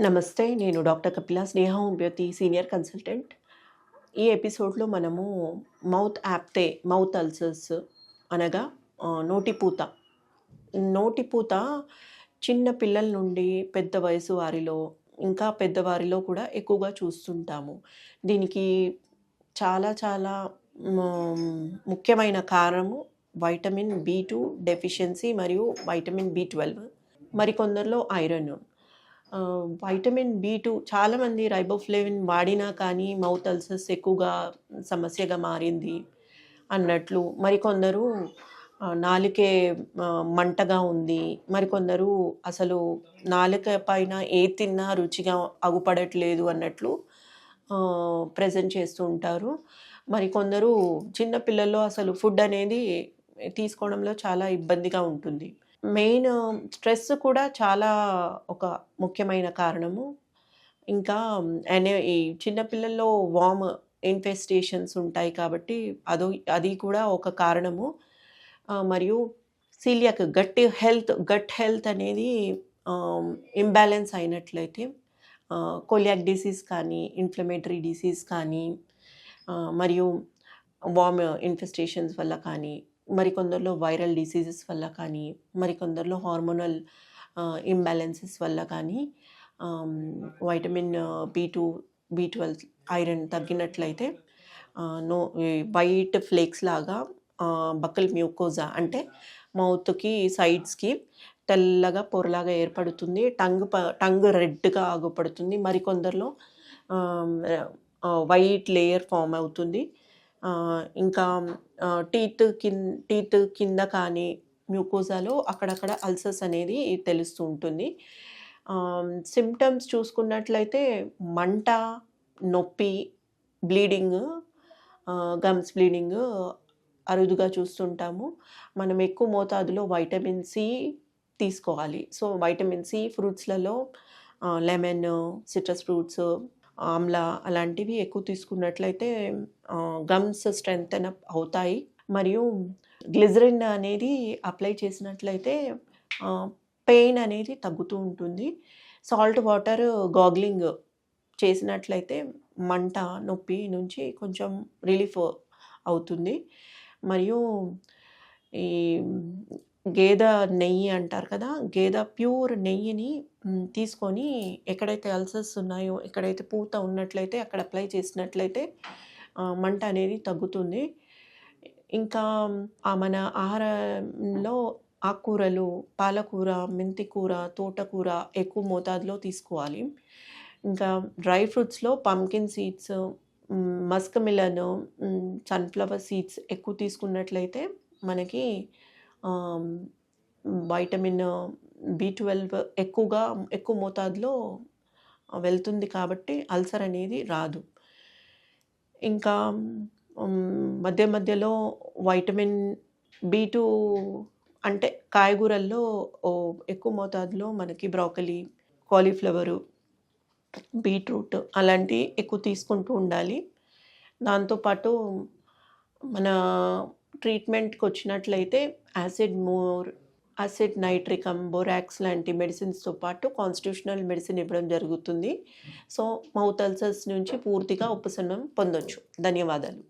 నమస్తే. నేను డాక్టర్ కపిల, స్నేహ homeopathy senior consultant. ఈ ఎపిసోడ్‌లో మనము మౌత్ అల్సర్స్ అనగా నోటిపూత. నోటిపూత చిన్న పిల్లల నుండి పెద్ద వయసు వారిలో, ఇంకా పెద్దవారిలో కూడా ఎక్కువగా చూస్తుంటాము. దీనికి చాలా చాలా ముఖ్యమైన కారణము వైటమిన్ బి2 డెఫిషియన్సీ మరియు వైటమిన్ బి12. మరికొందరిలో ఐరన్. వైటమిన్ బి2 చాలామంది రైబోఫ్లేవిన్ వాడినా కానీ మౌత్ అల్సర్స్ ఎక్కువగా సమస్యగా మారింది అన్నట్లు. మరికొందరు నాలుకే మంటగా ఉంది. మరికొందరు అసలు నాలుక పైన ఏది తిన్నా రుచిగా అగుపడట్లేదు అన్నట్లు ప్రెజెంట్ చేస్తూ ఉంటారు. మరికొందరు చిన్న పిల్లల్లో అసలు ఫుడ్ అనేది తీసుకోవడంలో చాలా ఇబ్బందిగా ఉంటుంది. మెయిన్ స్ట్రెస్ కూడా చాలా ఒక ముఖ్యమైన కారణము. ఇంకా ఈ చిన్న పిల్లల్లో వార్మ్ ఇన్ఫెస్టేషన్స్ ఉంటాయి కాబట్టి అది కూడా ఒక కారణము. మరియు సీలియాక్ గట్ హెల్త్ అనేది ఇంబ్యాలెన్స్ అయినట్లయితే కోలియాక్ డిసీజ్ కానీ, ఇన్ఫ్లమేటరీ డిసీజ్ కానీ, మరియు వార్మ్ ఇన్ఫెస్టేషన్స్ వల్ల కానీ, మరికొందరిలో వైరల్ డిసీజెస్ వల్ల కానీ, మరికొందరిలో హార్మోనల్ ఇంబ్యాలెన్సెస్ వల్ల కానీ వైటమిన్ బి2, బి12, ఐరన్ తగ్గినట్లయితే వైట్ ఫ్లేక్స్ లాగా బకల్ మ్యూకోజా అంటే మౌత్కి సైడ్స్కి తెల్లగా పొరలాగా ఏర్పడుతుంది. టంగ్ రెడ్గా ఆగుపడుతుంది. మరికొందరిలో వైట్ లేయర్ ఫామ్ అవుతుంది. ఇంకా టీత్ కింద కానీ మ్యూకోజాలో అక్కడక్కడ అల్సర్స్ అనేది తెలుస్తూ ఉంటుంది. సిమ్టమ్స్ చూసుకున్నట్లయితే మంట, నొప్పి, బ్లీడింగ్, గమ్స్ బ్లీడింగ్ అరుదుగా చూస్తుంటాము. మనం ఎక్కువ మోతాదులో వైటమిన్ సి తీసుకోవాలి. సో వైటమిన్ సి ఫ్రూట్స్లలో లెమన్, సిట్రస్ ఫ్రూట్స్, ఆమ్లా అలాంటివి ఎక్కువ తీసుకున్నట్లయితే గమ్స్ స్ట్రెంగ్తెన్ అప్ అవుతాయి. మరియు గ్లిజరిన్ అనేది అప్లై చేసినట్లయితే పెయిన్ అనేది తగ్గుతూ ఉంటుంది. సాల్ట్ వాటర్ గాగ్లింగ్ చేసినట్లయితే మంట, నొప్పి నుంచి కొంచెం రిలీఫ్ అవుతుంది. మరియు ఈ గేదె నెయ్యి అంటారు కదా, గేదె ప్యూర్ నెయ్యిని తీసుకొని ఎక్కడైతే అల్సర్స్ ఉన్నాయో, ఎక్కడైతే పూత ఉన్నట్లయితే అక్కడ అప్లై చేసినట్లయితే మంట అనేది తగ్గుతుంది. ఇంకా మన ఆహారంలో ఆకుకూరలు, పాలకూర, మెంతికూర, తోటకూర ఎక్కువ మోతాదులో తీసుకోవాలి. ఇంకా డ్రై ఫ్రూట్స్లో pumpkin seeds, musk melon, sunflower seeds ఎక్కువ తీసుకున్నట్లయితే మనకి వైటమిన్ బి12 ఎక్కువ మోతాదులో వెళ్తుంది కాబట్టి అల్సర్ అనేది రాదు. ఇంకా మధ్య మధ్యలో వైటమిన్ బి2 అంటే కాయగూరల్లో ఎక్కువ మోతాదులో మనకి బ్రోకలీ, కాలీఫ్లవరు, బీట్రూట్ అలాంటివి ఎక్కువ తీసుకుంటూ ఉండాలి. దాంతోపాటు మన ట్రీట్మెంట్కి వచ్చినట్లయితే యాసిడ్ నైట్రికం, బొరాక్స్ లాంటి మెడిసిన్స్తో పాటు కాన్స్టిట్యూషనల్ మెడిసిన్ ఇవ్వడం జరుగుతుంది. సో మౌత్ అల్సర్స్ నుంచి పూర్తిగా ఉపశమనం పొందొచ్చు. ధన్యవాదాలు.